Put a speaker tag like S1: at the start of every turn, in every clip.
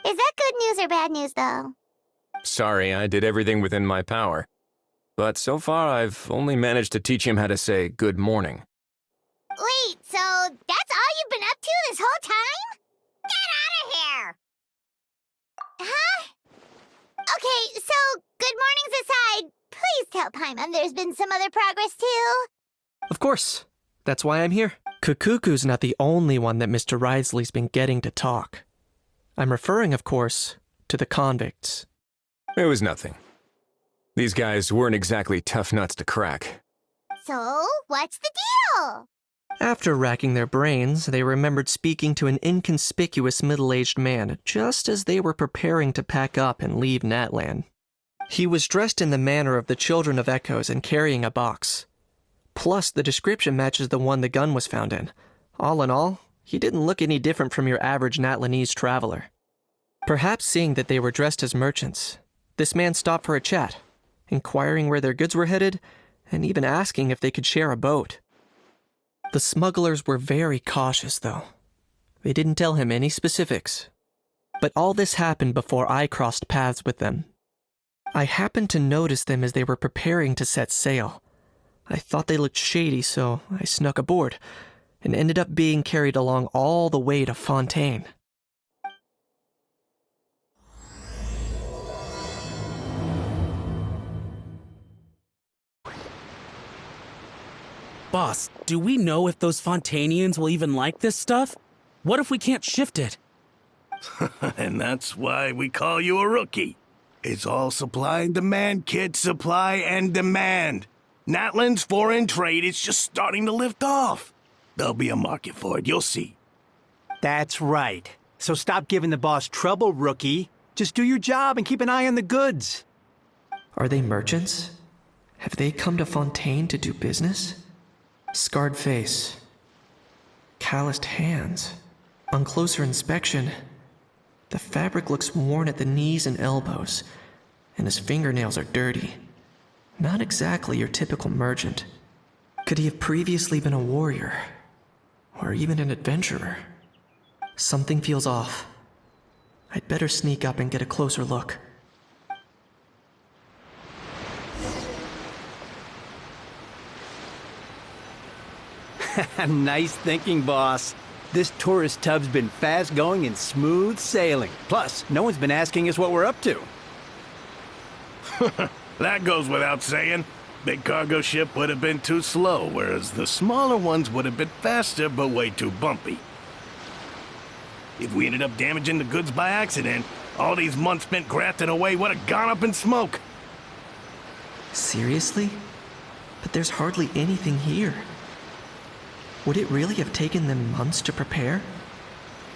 S1: Is that good news or bad news, though?
S2: Sorry, I did everything within my power. But so far, I've only managed to teach him how to say good morning.
S1: Wait, so that's all you've been up to this whole time? Get out of here! Huh? Okay, so good mornings aside, please tell Paimon there's been some other progress too.
S3: Of course. That's why I'm here. Kukuku's not the only one that Mr. Risley's been getting to talk. I'm referring, of course, to the convicts.
S2: It was nothing. These guys weren't exactly tough nuts to crack.
S1: So, what's the deal?
S3: After racking their brains, they remembered speaking to an inconspicuous middle-aged man just as they were preparing to pack up and leave Natlan. He was dressed in the manner of the Children of Echoes and carrying a box. Plus, the description matches the one the gun was found in. All in all, he didn't look any different from your average Natlanese traveler. Perhaps seeing that they were dressed as merchants, this man stopped for a chat, inquiring where their goods were headed, and even asking if they could share a boat. The smugglers were very cautious, though. They didn't tell him any specifics. But all this happened before I crossed paths with them. I happened to notice them as they were preparing to set sail. I thought they looked shady, so I snuck aboard, and ended up being carried along all the way to Fontaine.
S4: Boss, do we know if those Fontanians will even like this stuff? What if we can't shift it?
S5: And that's why we call you a rookie. It's all supply and demand, kid. Supply and demand. Natlan's foreign trade is just starting to lift off. There'll be a market for it, you'll see.
S6: That's right. So stop giving the boss trouble, rookie. Just do your job and keep an eye on the goods.
S3: Are they merchants? Have they come to Fontaine to do business? Scarred face. Calloused hands. On closer inspection, the fabric looks worn at the knees and elbows, and his fingernails are dirty. Not exactly your typical merchant. Could he have previously been a warrior? Or even an adventurer? Something feels off. I'd better sneak up and get a closer look.
S6: Nice thinking, boss. This tourist tub's been fast-going and smooth sailing. Plus, no one's been asking us what we're up to.
S5: That goes without saying. Big cargo ship would have been too slow, whereas the smaller ones would have been faster but way too bumpy. If we ended up damaging the goods by accident, all these months spent grafting away would have gone up in smoke.
S3: Seriously? But there's hardly anything here. Would it really have taken them months to prepare?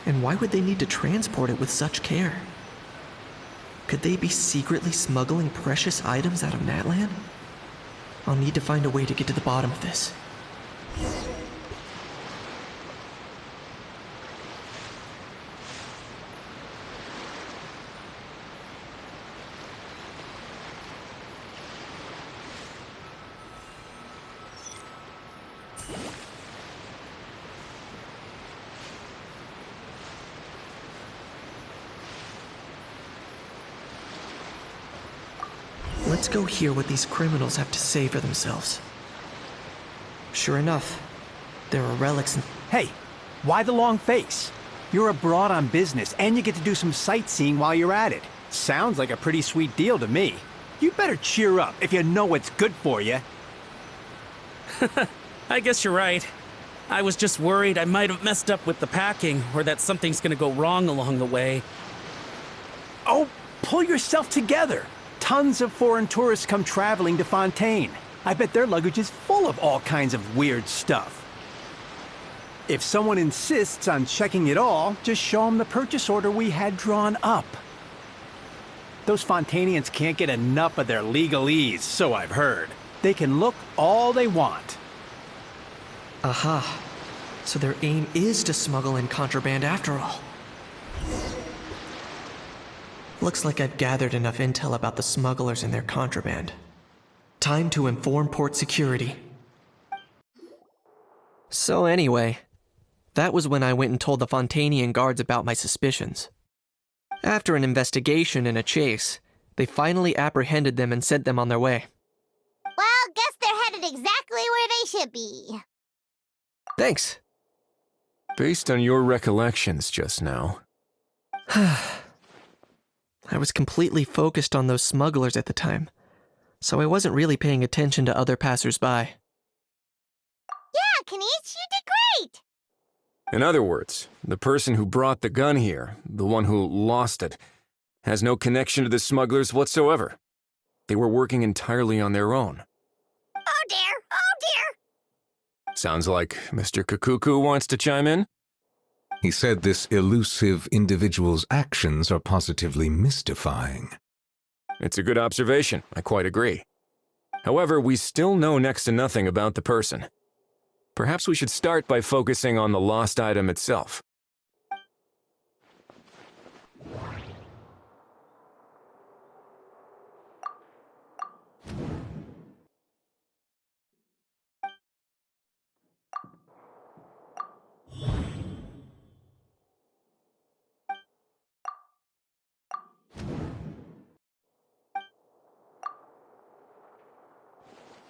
S3: And why would they need to transport it with such care? Could they be secretly smuggling precious items out of Natlan? I'll need to find a way to get to the bottom of this. Let's go hear what these criminals have to say for themselves. Sure enough, there are relics and...
S6: Hey, why the long face? You're abroad on business, and you get to do some sightseeing while you're at it. Sounds like a pretty sweet deal to me. You better cheer up if you know what's good for you.
S4: I guess you're right. I was just worried I might have messed up with the packing, or that something's gonna go wrong along the way.
S6: Oh, pull yourself together. Tons of foreign tourists come traveling to Fontaine. I bet their luggage is full of all kinds of weird stuff. If someone insists on checking it all, just show them the purchase order we had drawn up. Those Fontanians can't get enough of their legalese, so I've heard. They can look all they want.
S3: Aha. So their aim is to smuggle in contraband after all. Looks like I've gathered enough intel about the smugglers and their contraband. Time to inform port security. So anyway, that was when I went and told the Fontanian guards about my suspicions. After an investigation and a chase, they finally apprehended them and sent them on their way.
S1: Well, guess they're headed exactly where they should be.
S3: Thanks.
S2: Based on your recollections just now,
S3: I was completely focused on those smugglers at the time, so I wasn't really paying attention to other passersby.
S1: Yeah, Kanish, you did great!
S2: in other words, the person who brought the gun here, the one who lost it, has no connection to the smugglers whatsoever. They were working entirely on their own.
S1: Oh dear, oh dear!
S2: Sounds like Mr. Kakuku wants to chime in?
S7: He said this elusive individual's actions are positively mystifying.
S2: It's a good observation, I quite agree. However, we still know next to nothing about the person. Perhaps we should start by focusing on the lost item itself.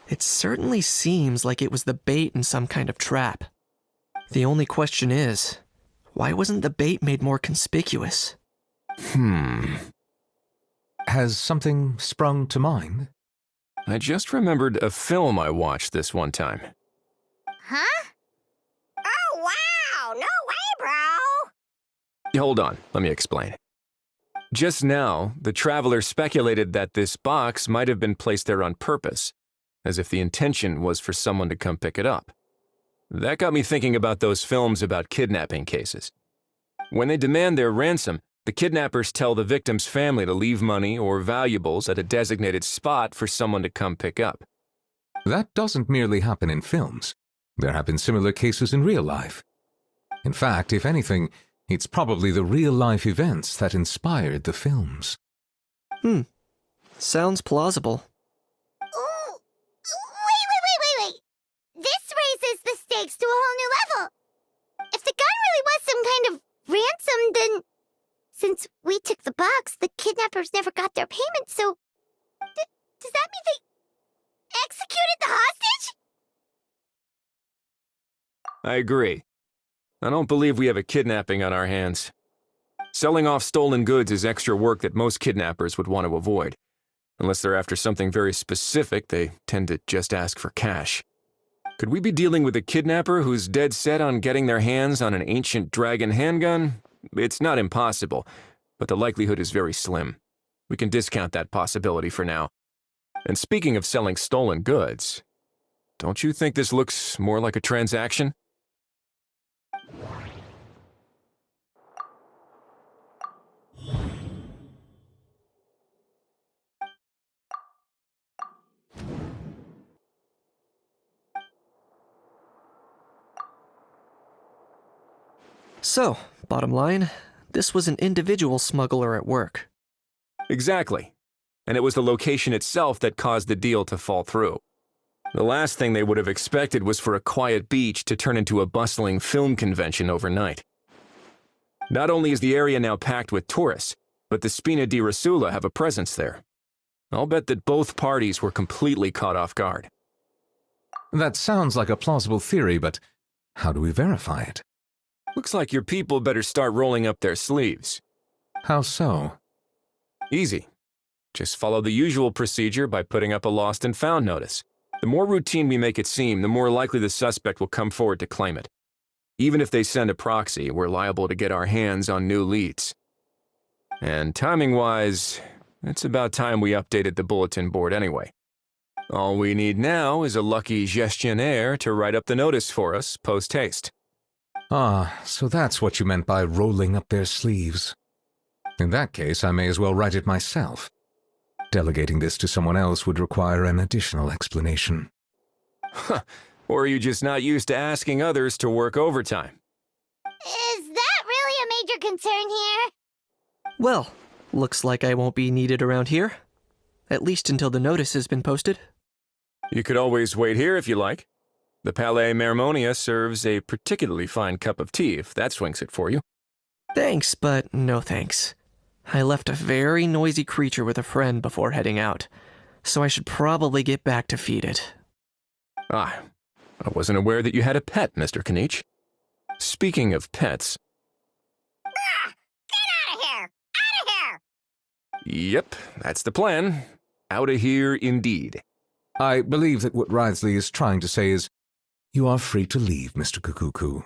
S3: It certainly seems like it was the bait in some kind of trap. The only question is, why wasn't the bait made more conspicuous?
S7: Has something sprung to mind?
S2: I just remembered a film I watched this one time.
S1: Huh? Oh, wow! No way, bro!
S2: Hold on, let me explain. Just now, the traveler speculated that this box might have been placed there on purpose, as if the intention was for someone to come pick it up. That got me thinking about those films about kidnapping cases. When they demand their ransom, the kidnappers tell the victim's family to leave money or valuables at a designated spot for someone to come pick up.
S7: That doesn't merely happen in films. There have been similar cases in real life. In fact, if anything, it's probably the real-life events that inspired the films.
S3: Sounds plausible.
S1: Ooh. Wait. This raises the stakes to a whole new level. If the gun really was some kind of ransom, then since we took the box, the kidnappers never got their payment, so does that mean they executed the hostage?
S2: I agree. I don't believe we have a kidnapping on our hands. Selling off stolen goods is extra work that most kidnappers would want to avoid. Unless they're after something very specific, they tend to just ask for cash. Could we be dealing with a kidnapper who's dead set on getting their hands on an ancient dragon handgun? It's not impossible, but the likelihood is very slim. We can discount that possibility for now. And speaking of selling stolen goods, don't you think this looks more like a transaction?
S3: So, bottom line, this was an individual smuggler at work.
S2: Exactly. And it was the location itself that caused the deal to fall through. The last thing they would have expected was for a quiet beach to turn into a bustling film convention overnight. Not only is the area now packed with tourists, but the Spina di Rosula have a presence there. I'll bet that both parties were completely caught off guard.
S7: That sounds like a plausible theory, but how do we verify it?
S2: Looks like your people better start rolling up their sleeves.
S7: How so?
S2: Easy. Just follow the usual procedure by putting up a lost and found notice. The more routine we make it seem, the more likely the suspect will come forward to claim it. Even if they send a proxy, we're liable to get our hands on new leads. And timing-wise, it's about time we updated the bulletin board anyway. All we need now is a lucky gestionnaire to write up the notice for us post-haste.
S7: Ah, so that's what you meant by rolling up their sleeves. In that case, I may as well write it myself. Delegating this to someone else would require an additional explanation.
S2: Or are you just not used to asking others to work overtime?
S1: Is that really a major concern here?
S3: Well, looks like I won't be needed around here. At least until the notice has been posted.
S2: You could always wait here if you like. The Palais Mermonia serves a particularly fine cup of tea if that swings it for you.
S3: Thanks, but no thanks. I left a very noisy creature with a friend before heading out, so I should probably get back to feed it.
S2: Ah, I wasn't aware that you had a pet, Mr. Kanich. Speaking of pets...
S1: Get out of here! Out of here!
S2: Yep, that's the plan. Out of here, indeed.
S7: I believe that what Wriothesley is trying to say is, you are free to leave, Mr. Kukuku.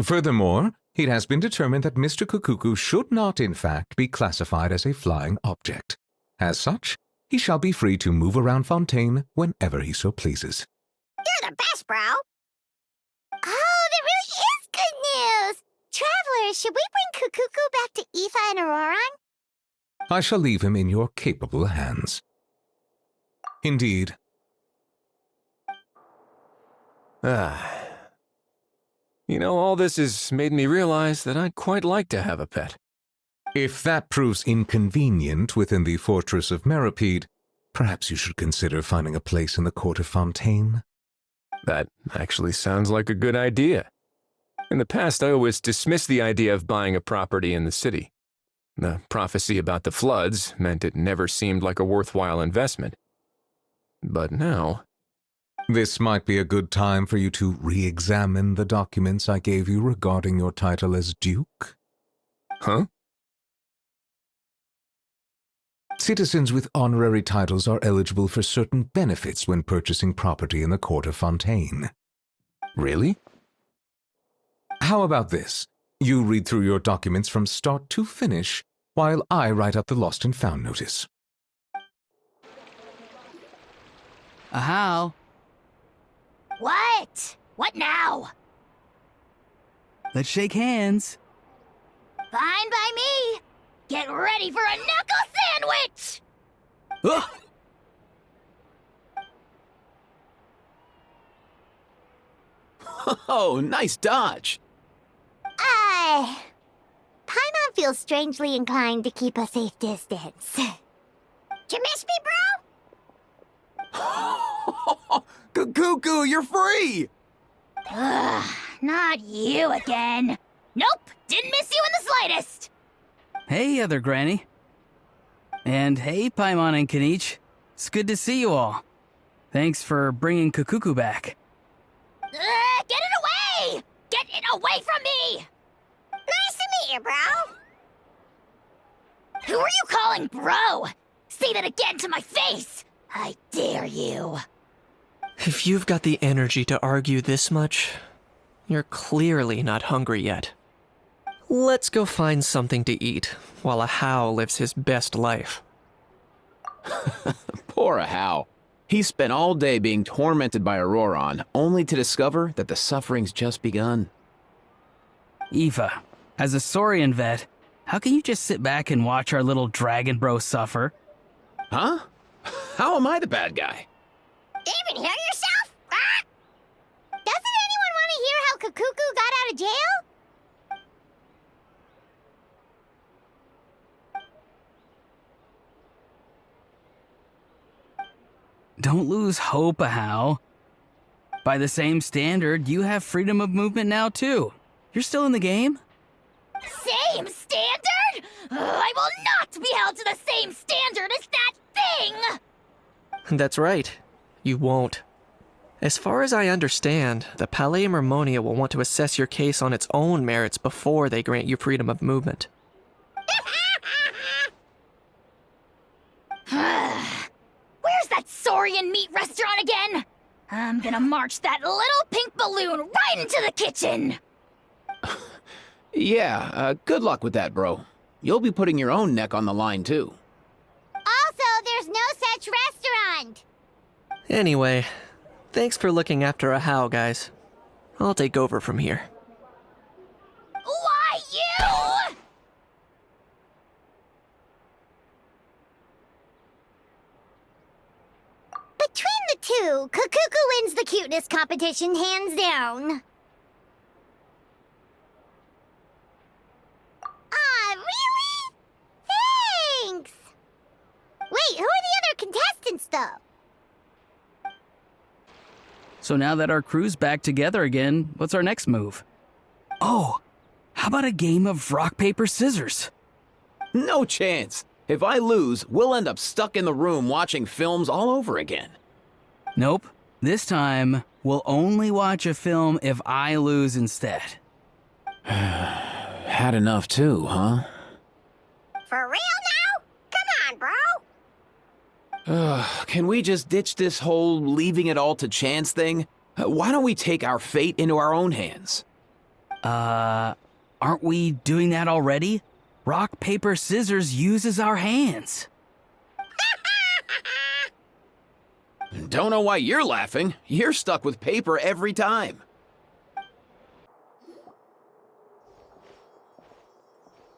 S7: Furthermore, it has been determined that Mr. Kukuku should not, in fact, be classified as a flying object. As such, he shall be free to move around Fontaine whenever he so pleases.
S1: You're the best, bro! Oh, that really is good news! Travelers, should we bring Kukuku back to Aoife and Auroron?
S7: I shall leave him in your capable hands. Indeed.
S2: You know, all this has made me realize that I'd quite like to have a pet.
S7: If that proves inconvenient within the fortress of Meripede, perhaps you should consider finding a place in the court of Fontaine.
S2: That actually sounds like a good idea. In the past, I always dismissed the idea of buying a property in the city. The prophecy about the floods meant it never seemed like a worthwhile investment. But now...
S7: This might be a good time for you to re-examine the documents I gave you regarding your title as Duke.
S2: Huh?
S7: Citizens with honorary titles are eligible for certain benefits when purchasing property in the court of Fontaine.
S2: Really?
S7: How about this? You read through your documents from start to finish, while I write up the lost and found notice.
S4: How?
S1: What? What now?
S4: Let's shake hands.
S1: Fine by me. Get ready for a knuckle sandwich!
S4: Ugh.
S8: Oh, nice dodge.
S1: Paimon feels strangely inclined to keep a safe distance. Did you miss me, bro?
S8: Cuckoo, you're free!
S1: Ugh, not you again. Nope, didn't miss you in the slightest.
S4: Hey, other granny. And hey, Paimon and Kanich. It's good to see you all. Thanks for bringing Kukuku back.
S1: Get it away! Get it away from me! Nice to meet you, bro. Who are you calling bro? Say that again to my face! I dare you.
S3: If you've got the energy to argue this much, you're clearly not hungry yet. Let's go find something to eat while Ahau lives his best life.
S8: Poor Ahau. He spent all day being tormented by Auroron, only to discover that the suffering's just begun.
S4: Aoife, as a Saurian vet, how can you just sit back and watch our little dragon bro suffer?
S8: Huh? How am I the bad guy?
S1: You even hear yourself? Ah! Doesn't anyone want to hear how Kukuku got out of jail?
S4: Don't lose hope, Ahau. By the same standard, you have freedom of movement now, too. You're still in the game?
S1: Same standard? I will not be held to the same standard as that thing!
S3: That's right. You won't. As far as I understand, the Palais Mermonia will want to assess your case on its own merits before they grant you freedom of movement.
S1: Where's that Saurian meat restaurant again? I'm gonna march that little pink balloon right into the kitchen!
S8: Yeah, good luck with that, bro. You'll be putting your own neck on the line, too.
S1: Also, there's no such restaurant!
S3: Anyway, thanks for looking after Ahau, guys. I'll take over from here.
S1: Why you? Between the two, Kukuku wins the cuteness competition hands down. Ah, really? Thanks! Wait, who are the other contestants, though?
S4: So now that our crew's back together again, what's our next move? Oh, how about a game of rock, paper, scissors?
S8: No chance. If I lose, we'll end up stuck in the room watching films all over again.
S4: Nope. This time, we'll only watch a film if I lose instead.
S8: Had enough too, huh?
S1: For real now? Come on, bro.
S8: Can we just ditch this whole leaving it all to chance thing? Why don't we take our fate into our own hands?
S4: Aren't we doing that already? Rock, paper, scissors uses our hands.
S8: Don't know why you're laughing. You're stuck with paper every time.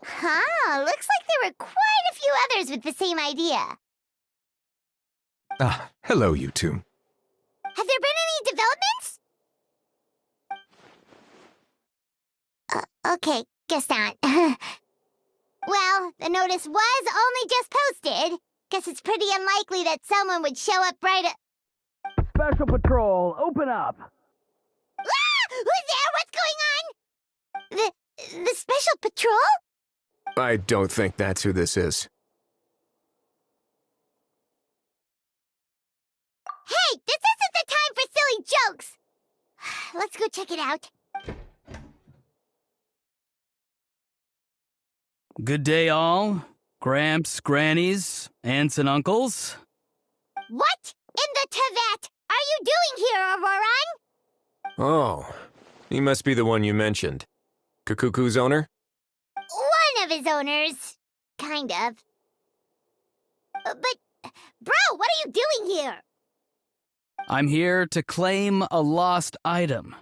S1: Huh, looks like there were quite a few others with the same idea.
S7: Ah, hello, you two.
S1: Have there been any developments? Okay, guess not. Well, the notice was only just posted. Guess it's pretty unlikely that someone would show up right at...
S4: Special Patrol, open up!
S1: Ah! Who's there? What's going on? The Special Patrol?
S2: I don't think that's who this is.
S1: Hey, this isn't the time for silly jokes! Let's go check it out.
S4: Good day, all. Gramps, grannies, aunts, and uncles.
S1: What in the Tevat are you doing here, Auroran?
S2: Oh, he must be the one you mentioned. Kukuku's owner?
S1: One of his owners. Kind of. But, bro, what are you doing here?
S4: I'm here to claim a lost item.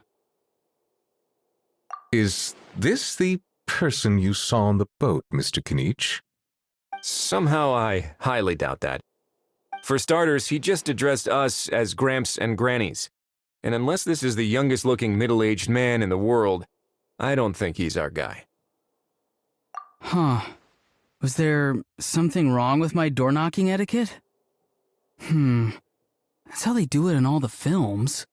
S7: Is this the person you saw on the boat, Mr. Kinich?
S2: Somehow I highly doubt that. For starters, he just addressed us as Gramps and Grannies. And unless this is the youngest-looking middle-aged man in the world, I don't think he's our guy.
S4: Huh. Was there something wrong with my door-knocking etiquette? That's how they do it in all the films.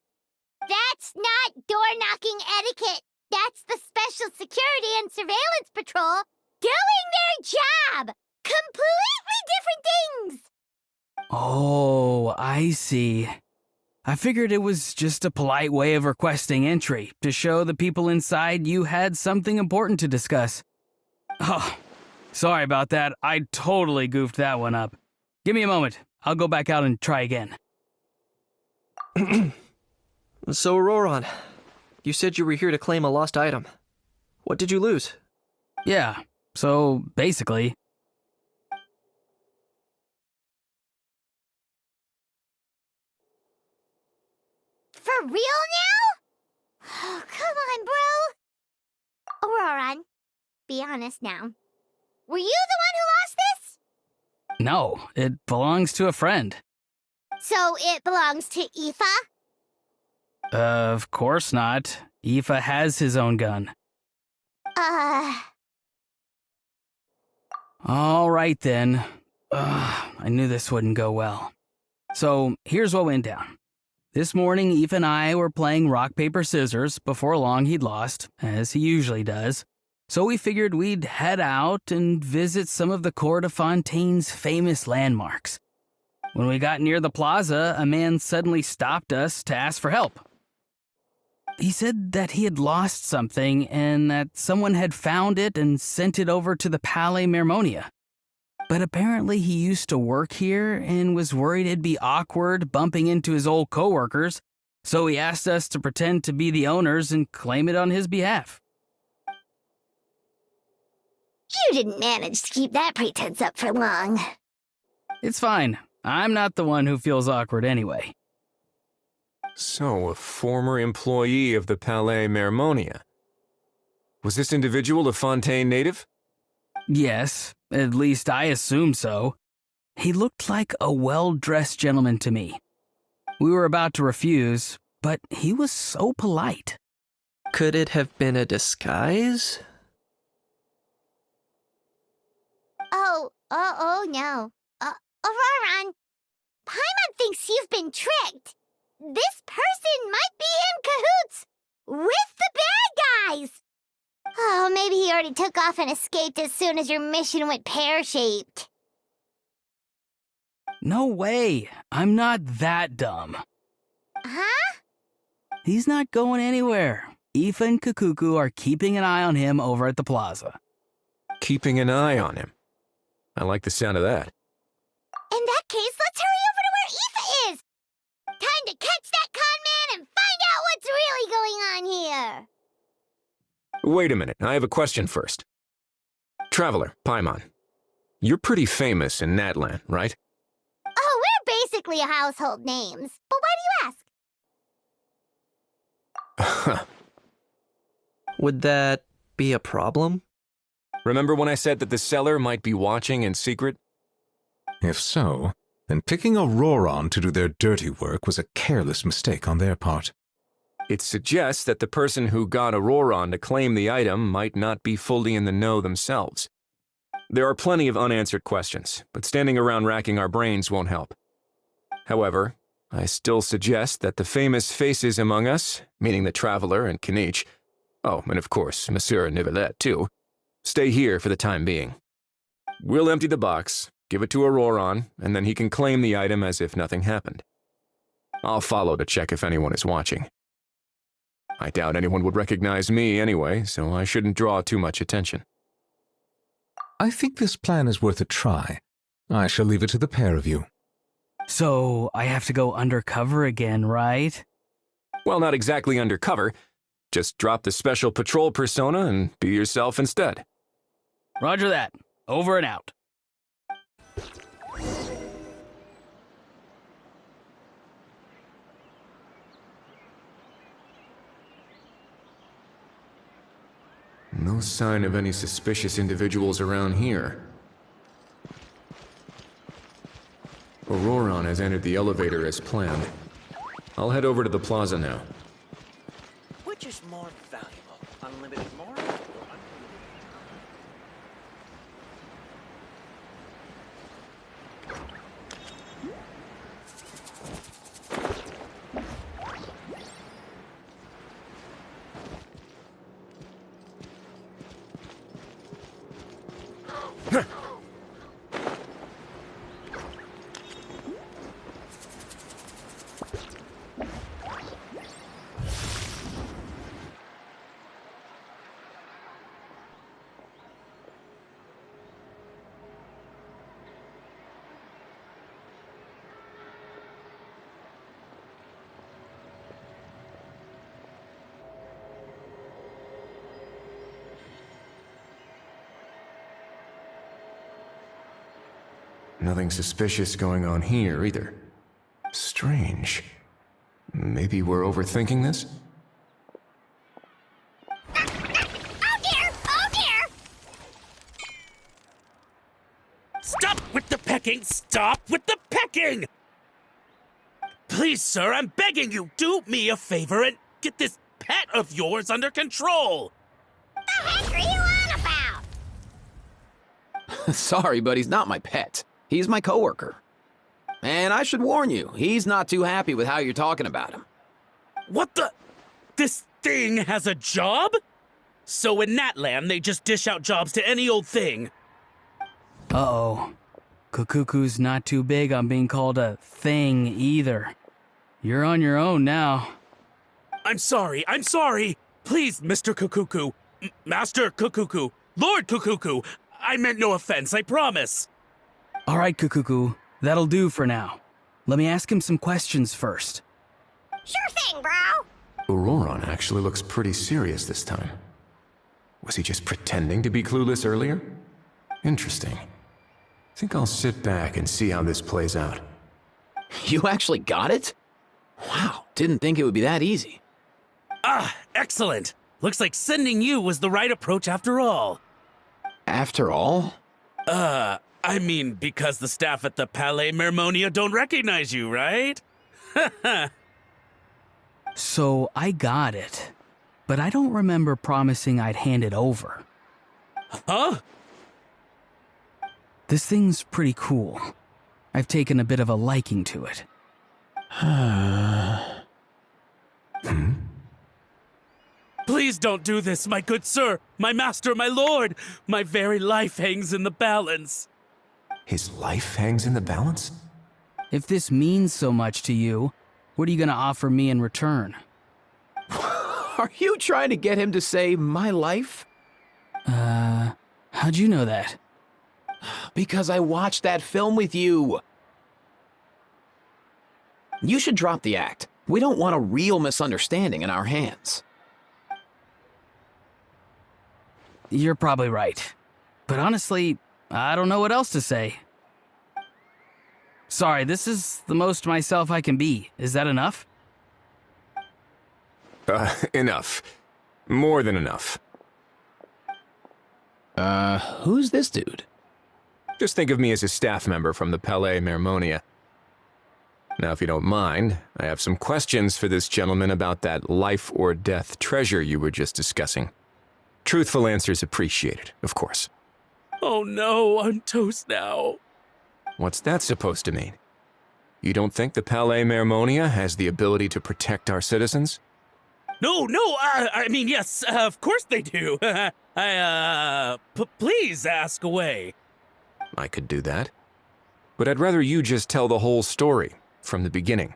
S1: That's not door-knocking etiquette. That's the Special Security and Surveillance Patrol doing their job! Completely different things!
S4: Oh, I see. I figured it was just a polite way of requesting entry to show the people inside you had something important to discuss. Oh, sorry about that. I totally goofed that one up. Give me a moment. I'll go back out and try again.
S3: So, Auroran, you said you were here to claim a lost item. What did you lose?
S4: Yeah, so basically...
S1: For real now? Oh, come on, bro. Auroran, be honest now. Were you the one who lost this?
S4: No, it belongs to a friend.
S1: So it belongs to Aoife?
S4: Of course not. Aoife has his own gun. All right, then. I knew this wouldn't go well. So, here's what went down. This morning, Aoife and I were playing rock, paper, scissors. Before long, he'd lost, as he usually does. So we figured we'd head out and visit some of the Cour de Fontaine's famous landmarks. When we got near the plaza, a man suddenly stopped us to ask for help. He said that he had lost something and that someone had found it and sent it over to the Palais Mermonia. But apparently he used to work here and was worried it'd be awkward bumping into his old coworkers, so he asked us to pretend to be the owners and claim it on his behalf.
S1: You didn't manage to keep that pretense up for long.
S4: It's fine. I'm not the one who feels awkward anyway.
S2: So, a former employee of the Palais Mermonia. Was this individual a Fontaine native?
S4: Yes, at least I assume so. He looked like a well-dressed gentleman to me. We were about to refuse, but he was so polite.
S3: Could it have been a disguise?
S1: Oh no. Auroran, Paimon thinks you've been tricked. This person might be in cahoots with the bad guys. Oh, maybe he already took off and escaped as soon as your mission went pear-shaped.
S4: No way. I'm not that dumb.
S1: Huh?
S4: He's not going anywhere. Aoife and Kukuku are keeping an eye on him over at the plaza.
S2: Keeping an eye on him. I like the sound of that.
S1: In that case, let's hurry over to where Aoife is! Time to catch that con man and find out what's really going on here!
S2: Wait a minute, I have a question first. Traveler, Paimon, you're pretty famous in Natlan, right?
S1: Oh, we're basically household names. But why do you ask?
S3: Would that be a problem?
S2: Remember when I said that the seller might be watching in secret?
S7: If so, then picking Auroron to do their dirty work was a careless mistake on their part.
S2: It suggests that the person who got Auroron to claim the item might not be fully in the know themselves. There are plenty of unanswered questions, but standing around racking our brains won't help. However, I still suggest that the famous faces among us, meaning the Traveler and Kinich, oh, and of course, Monsieur Nivelette too, stay here for the time being. We'll empty the box, give it to Auroron, and then he can claim the item as if nothing happened. I'll follow to check if anyone is watching. I doubt anyone would recognize me anyway, so I shouldn't draw too much attention.
S7: I think this plan is worth a try. I shall leave it to the pair of you.
S4: So, I have to go undercover again, right?
S2: Well, not exactly undercover. Just drop the special patrol persona and be yourself instead.
S4: Roger that. Over and out.
S2: No sign of any suspicious individuals around here. Auroron has entered the elevator as planned. I'll head over to the plaza now.
S9: Which is more valuable? Unlimited more?
S2: Nothing suspicious going on here, either. Strange. Maybe we're overthinking this?
S1: Oh dear! Oh dear!
S9: Stop with the pecking! Stop with the pecking! Please, sir, I'm begging you, do me a favor and get this pet of yours under control!
S1: The heck are you on about?
S8: Sorry, but he's not my pet. He's my coworker. And I should warn you, he's not too happy with how you're talking about him.
S9: What the? This thing has a job? So in Natlan, they just dish out jobs to any old thing.
S4: Uh-oh. Kukuku's not too big on being called a thing either. You're on your own now.
S9: I'm sorry. Please, Mr. Kukuku. Master Kukuku. Lord Kukuku. I meant no offense, I promise.
S4: All right, Kukuku. That'll do for now. Let me ask him some questions first.
S1: Sure thing, bro!
S2: Auroron actually looks pretty serious this time. Was he just pretending to be clueless earlier? Interesting. Think I'll sit back and see how this plays out.
S8: You actually got it? Wow, didn't think it would be that easy.
S9: Ah, excellent. Looks like sending you was the right approach after all.
S8: After all?
S9: I mean, because the staff at the Palais Mermonia don't recognize you, right?
S4: So I got it, but I don't remember promising I'd hand it over.
S9: Huh?
S4: This thing's pretty cool. I've taken a bit of a liking to it.
S9: Please don't do this, my good sir, my master, my lord. My very life hangs in the balance.
S2: His life hangs in the balance?
S4: If this means so much to you, what are you gonna offer me in return?
S8: Are you trying to get him to say my life?
S4: How'd you know that?
S8: Because I watched that film with you. You should drop the act. We don't want a real misunderstanding in our hands.
S4: You're probably right. But honestly, I don't know what else to say. Sorry, this is the most myself I can be. Is that enough?
S2: Enough. More than enough.
S8: Who's this dude?
S2: Just think of me as a staff member from the Palais Mermonia. Now, if you don't mind, I have some questions for this gentleman about that life or death treasure you were just discussing. Truthful answers appreciated, of course.
S9: Oh no, I'm toast now.
S2: What's that supposed to mean? You don't think the Palais Mermonia has the ability to protect our citizens?
S9: No, I mean, yes, of course they do. Please ask away.
S2: I could do that. But I'd rather you just tell the whole story, from the beginning.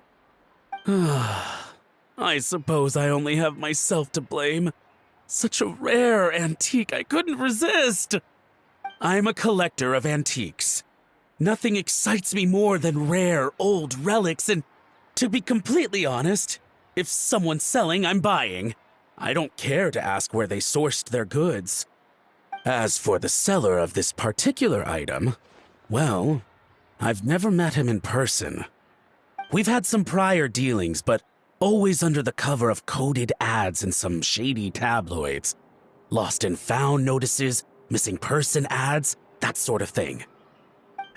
S9: I suppose I only have myself to blame. Such a rare antique, I couldn't resist. I'm a collector of antiques. Nothing excites me more than rare, old relics, and to be completely honest, if someone's selling, I'm buying. I don't care to ask where they sourced their goods. As for the seller of this particular item, well, I've never met him in person. We've had some prior dealings, but always under the cover of coded ads in some shady tabloids. Lost and found notices, missing person ads, that sort of thing.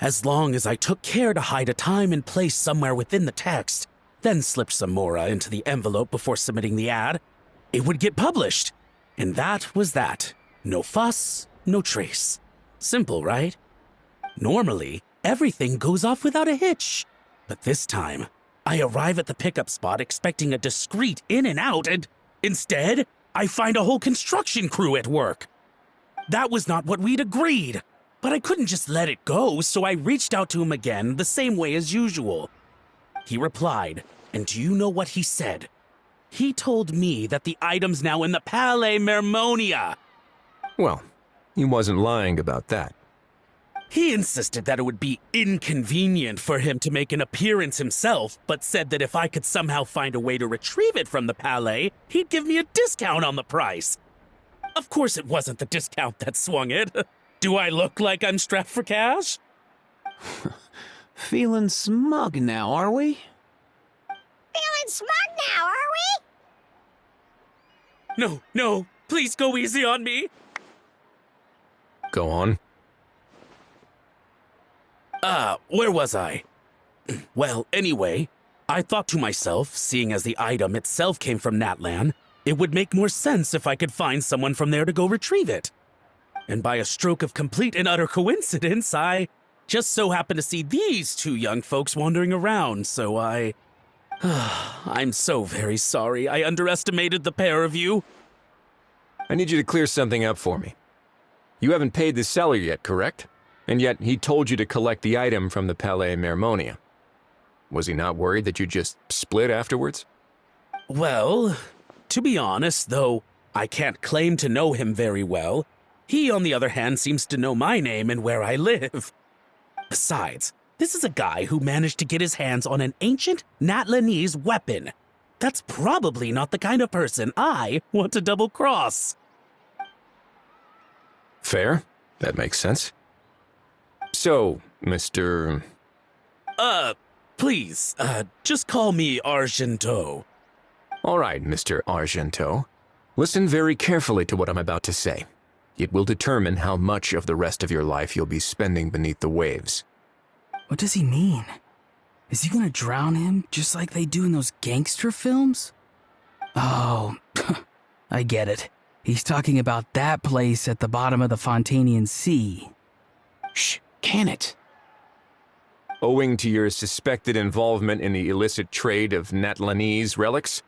S9: As long as I took care to hide a time and place somewhere within the text, then slipped some mora into the envelope before submitting the ad, it would get published. And that was that. No fuss, no trace. Simple, right? Normally, everything goes off without a hitch. But this time, I arrive at the pickup spot expecting a discreet in and out, and instead, I find a whole construction crew at work. That was not what we'd agreed, but I couldn't just let it go, so I reached out to him again the same way as usual. He replied, and do you know what he said? He told me that the item's now in the Palais Mermonia.
S2: Well, he wasn't lying about that.
S9: He insisted that it would be inconvenient for him to make an appearance himself, but said that if I could somehow find a way to retrieve it from the Palais, he'd give me a discount on the price. Of course it wasn't the discount that swung it. Do I look like I'm strapped for cash?
S8: Feeling smug now, are we?
S1: Feeling smug now, are we?
S9: No, please go easy on me.
S2: Go on.
S9: Where was I? Well, anyway, I thought to myself, seeing as the item itself came from Natlan, it would make more sense if I could find someone from there to go retrieve it. And by a stroke of complete and utter coincidence, I just so happened to see these two young folks wandering around, so I'm so very sorry I underestimated the pair of you.
S2: I need you to clear something up for me. You haven't paid the seller yet, correct? And yet he told you to collect the item from the Palais Mermonia. Was he not worried that you just split afterwards?
S9: Well, to be honest, though I can't claim to know him very well, he, on the other hand, seems to know my name and where I live. Besides, this is a guy who managed to get his hands on an ancient Natlanese weapon. That's probably not the kind of person I want to double-cross.
S2: Fair. That makes sense. So, Mr.
S9: Please, just call me Argento.
S2: All right, Mr. Argento. Listen very carefully to what I'm about to say. It will determine how much of the rest of your life you'll be spending beneath the waves.
S4: What does he mean? Is he gonna drown him just like they do in those gangster films? Oh, I get it. He's talking about that place at the bottom of the Fontanian Sea.
S8: Shh, can it?
S2: Owing to your suspected involvement in the illicit trade of Natlanese relics,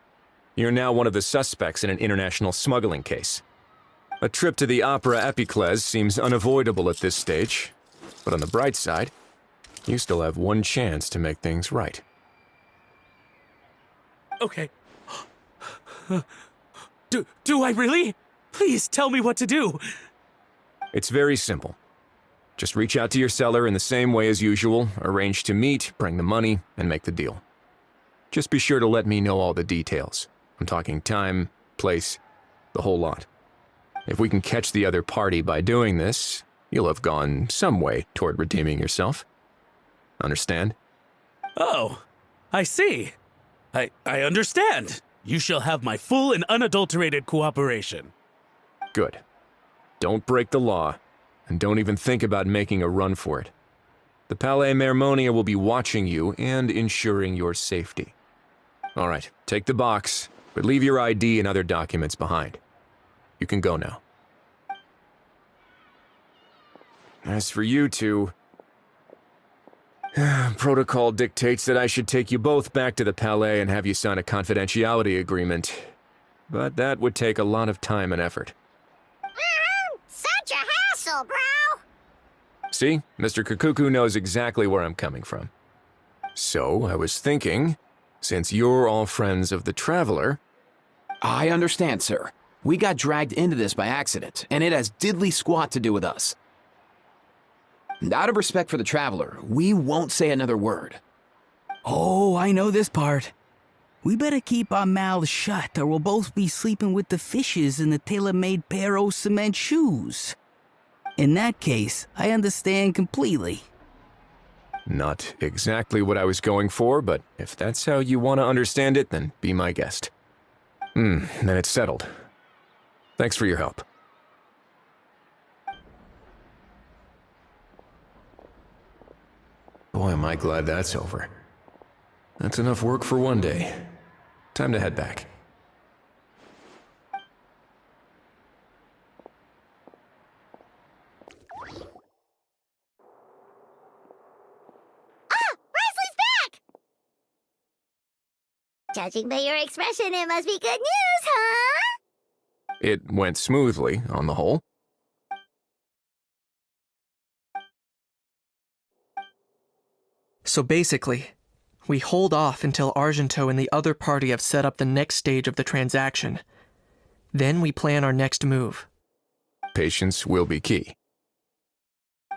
S2: You're now one of the suspects in an international smuggling case. A trip to the Opera Epicles seems unavoidable at this stage, but on the bright side, you still have one chance to make things right.
S9: Okay. Do I really? Please tell me what to do.
S2: It's very simple. Just reach out to your seller in the same way as usual, arrange to meet, bring the money, and make the deal. Just be sure to let me know all the details. I'm talking time, place, the whole lot. If we can catch the other party by doing this, you'll have gone some way toward redeeming yourself. Understand?
S9: Oh, I see. I understand. You shall have my full and unadulterated cooperation.
S2: Good. Don't break the law, and don't even think about making a run for it. The Palais Mermonia will be watching you and ensuring your safety. All right, take the box, but leave your ID and other documents behind. You can go now. As for you two, protocol dictates that I should take you both back to the Palais and have you sign a confidentiality agreement. But that would take a lot of time and effort.
S1: Such a hassle, bro!
S2: See, Mr. Kakuku knows exactly where I'm coming from. So, I was thinking, since you're all friends of the Traveler...
S8: I understand, sir. We got dragged into this by accident, and it has diddly squat to do with us. Out of respect for the Traveler, we won't say another word.
S4: Oh, I know this part. We better keep our mouths shut or we'll both be sleeping with the fishes in the tailor-made pair of cement shoes. In that case, I understand completely.
S2: Not exactly what I was going for, but if that's how you want to understand it, then be my guest. Then it's settled. Thanks for your help. Boy, am I glad that's over. That's enough work for one day. Time to head back.
S1: Judging by your expression, it must be good news, huh?
S2: It went smoothly, on the whole.
S3: So basically, we hold off until Argento and the other party have set up the next stage of the transaction. Then we plan our next move.
S2: Patience will be key.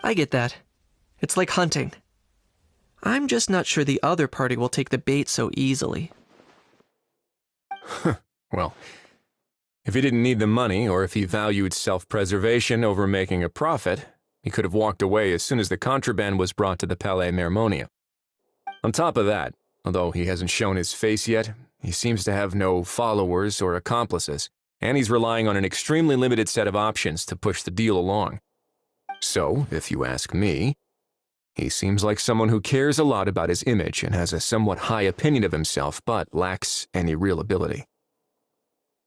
S3: I get that. It's like hunting. I'm just not sure the other party will take the bait so easily.
S2: Well, if he didn't need the money, or if he valued self-preservation over making a profit, he could have walked away as soon as the contraband was brought to the Palais Mermonia. On top of that, although he hasn't shown his face yet, he seems to have no followers or accomplices, and he's relying on an extremely limited set of options to push the deal along. So, if you ask me, he seems like someone who cares a lot about his image and has a somewhat high opinion of himself, but lacks any real ability.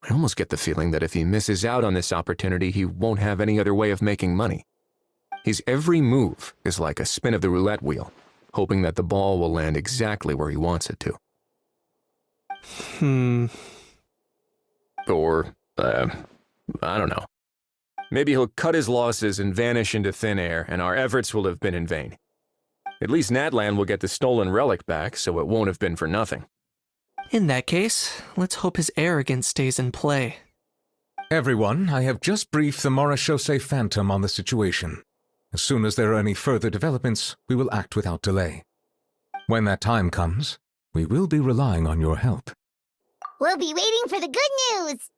S2: I almost get the feeling that if he misses out on this opportunity, he won't have any other way of making money. His every move is like a spin of the roulette wheel, hoping that the ball will land exactly where he wants it to. Or, I don't know. Maybe he'll cut his losses and vanish into thin air, and our efforts will have been in vain. At least Natlan will get the stolen relic back, so it won't have been for nothing.
S3: In that case, let's hope his arrogance stays in play.
S7: Everyone, I have just briefed the Morishose Phantom on the situation. As soon as there are any further developments, we will act without delay. When that time comes, we will be relying on your help.
S1: We'll be waiting for the good news.